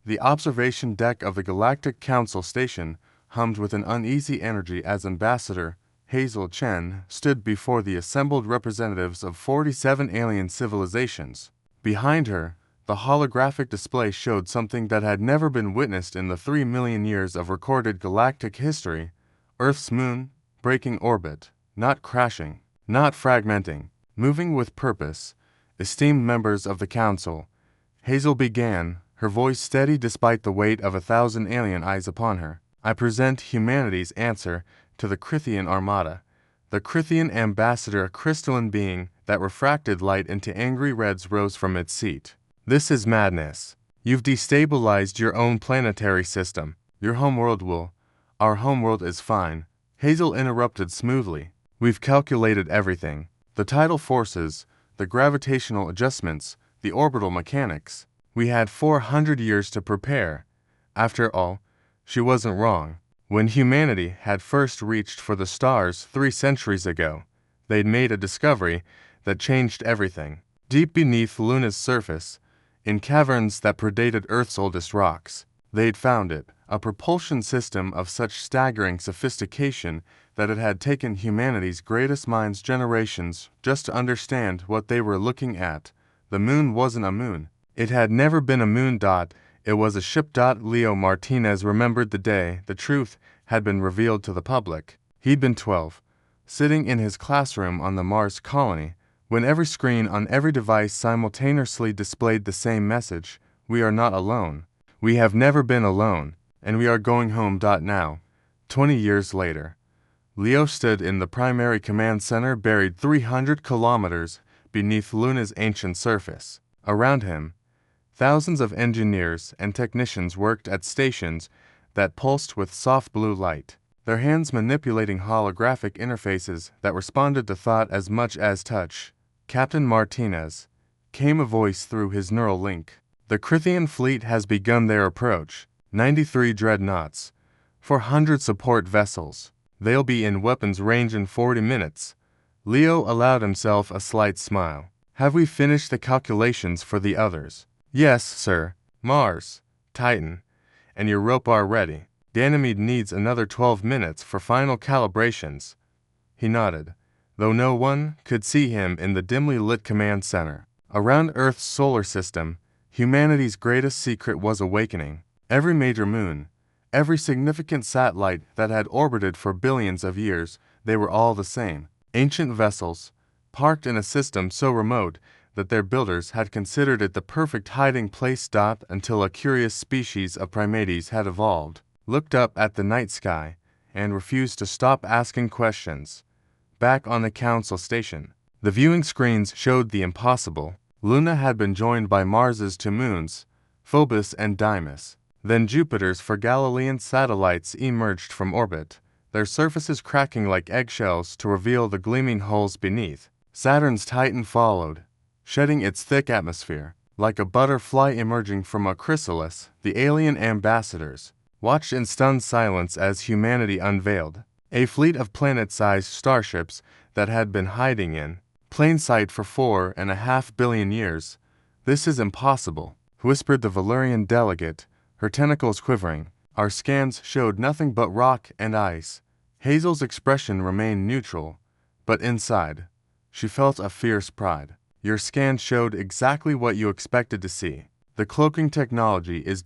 The observation deck of the Galactic Council station hummed with an uneasy energy as Ambassador Hazel Chen stood before the assembled representatives of 47 alien civilizations. Behind her, the holographic display showed something that had never been witnessed in the 3 million years of recorded galactic history: Earth's moon, breaking orbit, not crashing, not fragmenting, moving with purpose. Esteemed members of the Council, Hazel began, her voice steady despite the weight of 1,000 alien eyes upon her. I present humanity's answer to the Crithian Armada. The Crithian ambassador, a crystalline being that refracted light into angry reds, rose from its seat. This is madness. You've destabilized your own planetary system. Your homeworld will. Our homeworld is fine. Hazel interrupted smoothly. We've calculated everything. The tidal forces, the gravitational adjustments, the orbital mechanics. We had 400 years to prepare. After all, she wasn't wrong. When humanity had first reached for the stars 3 centuries ago, they'd made a discovery that changed everything. Deep beneath Luna's surface, in caverns that predated Earth's oldest rocks, they'd found it, a propulsion system of such staggering sophistication that it had taken humanity's greatest minds generations just to understand what they were looking at. The moon wasn't a moon. It had never been a moon. It was a ship. Leo Martinez remembered the day the truth had been revealed to the public. He'd been 12, sitting in his classroom on the Mars colony, when every screen on every device simultaneously displayed the same message: we are not alone. We have never been alone, and we are going home. Now, 20 years later, Leo stood in the primary command center buried 300 kilometers beneath Luna's ancient surface. Around him, thousands of engineers and technicians worked at stations that pulsed with soft blue light, their hands manipulating holographic interfaces that responded to thought as much as touch. Captain Martinez, came a voice through his neural link. The Crithian fleet has begun their approach. 93 dreadnoughts, 400 support vessels. They'll be in weapons range in 40 minutes. Leo allowed himself a slight smile. Have we finished the calculations for the others? Yes, sir. Mars, Titan, and Europa are ready. Ganymede needs another 12 minutes for final calibrations. He nodded, though no one could see him in the dimly lit command center. Around Earth's solar system, humanity's greatest secret was awakening. Every major moon, every significant satellite that had orbited for billions of years, they were all the same. Ancient vessels, parked in a system so remote that their builders had considered it the perfect hiding place. Until a curious species of primates had evolved, looked up at the night sky, and refused to stop asking questions. Back on the Council station, the viewing screens showed the impossible. Luna had been joined by Mars's 2 moons, Phobos and Deimos. Then Jupiter's 4 Galilean satellites emerged from orbit, their surfaces cracking like eggshells to reveal the gleaming hulls beneath. Saturn's Titan followed, shedding its thick atmosphere. Like a butterfly emerging from a chrysalis, the alien ambassadors watched in stunned silence as humanity unveiled a fleet of planet-sized starships that had been hiding in plain sight for 4.5 billion years. This is impossible, whispered the Valerian delegate, her tentacles quivering. Our scans showed nothing but rock and ice. Hazel's expression remained neutral, but inside, she felt a fierce pride. Your scan showed exactly what you expected to see. The cloaking technology is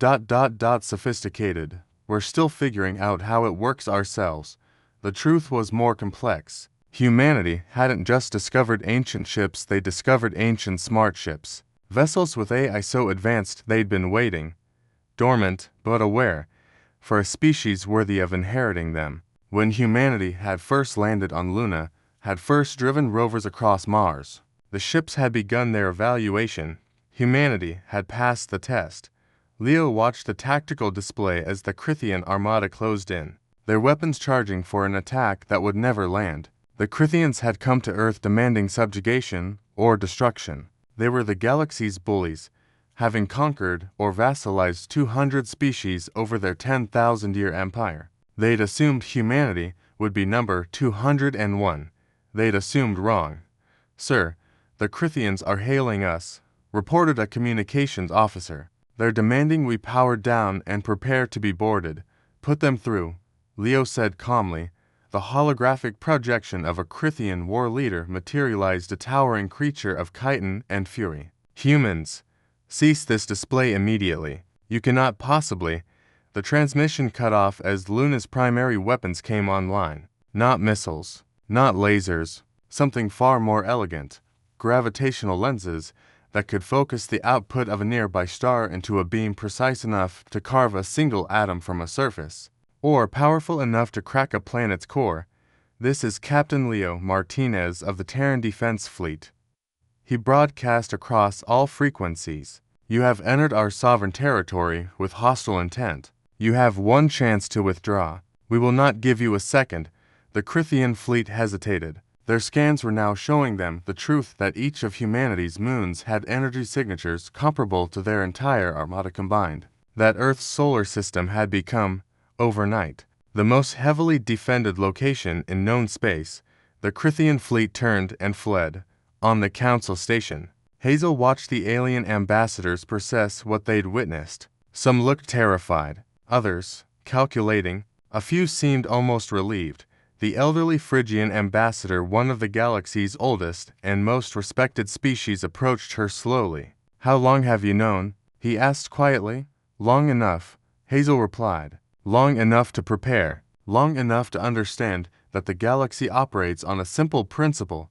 sophisticated. We're still figuring out how it works ourselves. The truth was more complex. Humanity hadn't just discovered ancient ships, they discovered ancient smart ships. Vessels with AI so advanced they'd been waiting, dormant but aware, for a species worthy of inheriting them. When humanity had first landed on Luna, had first driven rovers across Mars, the ships had begun their evaluation. Humanity had passed the test. Leo watched the tactical display as the Crithian armada closed in, their weapons charging for an attack that would never land. The Crithians had come to Earth demanding subjugation or destruction. They were the galaxy's bullies, having conquered or vassalized 200 species over their 10,000-year empire. They'd assumed humanity would be number 201. They'd assumed wrong. Sir, the Crithians are hailing us, reported a communications officer. They're demanding we power down and prepare to be boarded. Put them through, Leo said calmly. The holographic projection of a Crithian war leader materialized a towering creature of chitin and fury. Humans, cease this display immediately. You cannot possibly. The transmission cut off as Luna's primary weapons came online. Not missiles, not lasers, something far more elegant. Gravitational lenses that could focus the output of a nearby star into a beam precise enough to carve a single atom from a surface, or powerful enough to crack a planet's core. This is Captain Leo Martinez of the Terran Defense Fleet. He broadcast across all frequencies. You have entered our sovereign territory with hostile intent. You have one chance to withdraw. We will not give you a second. The Crithian fleet hesitated. Their scans were now showing them the truth that each of humanity's moons had energy signatures comparable to their entire armada combined. That Earth's solar system had become, overnight, the most heavily defended location in known space. The Crithian fleet turned and fled. On the council station, Hazel watched the alien ambassadors process what they'd witnessed. Some looked terrified, others, calculating. A few seemed almost relieved. The elderly Phrygian ambassador, one of the galaxy's oldest and most respected species, approached her slowly. "How long have you known?" he asked quietly. "Long enough," Hazel replied. "Long enough to prepare. Long enough to understand that the galaxy operates on a simple principle.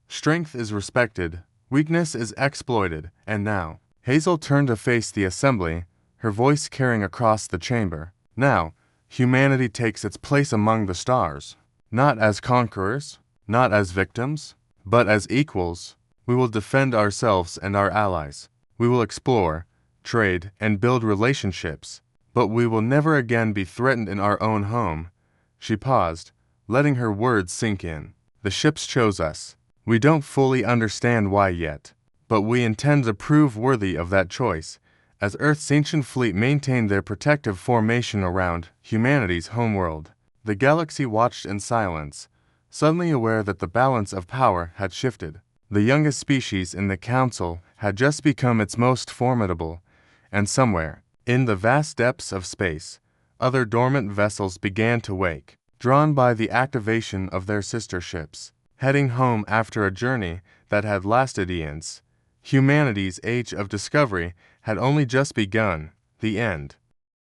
Strength is respected, weakness is exploited, and now." Hazel turned to face the assembly, her voice carrying across the chamber. "Now, humanity takes its place among the stars. Not as conquerors, not as victims, but as equals. We will defend ourselves and our allies. We will explore, trade, and build relationships, but we will never again be threatened in our own home." She paused, letting her words sink in. "The ships chose us. We don't fully understand why yet, but we intend to prove worthy of that choice." As Earth's ancient fleet maintained their protective formation around humanity's homeworld, the galaxy watched in silence, suddenly aware that the balance of power had shifted. The youngest species in the council had just become its most formidable, and somewhere, in the vast depths of space, other dormant vessels began to wake, drawn by the activation of their sister ships, heading home after a journey that had lasted eons. Humanity's age of discovery had only just begun. The end.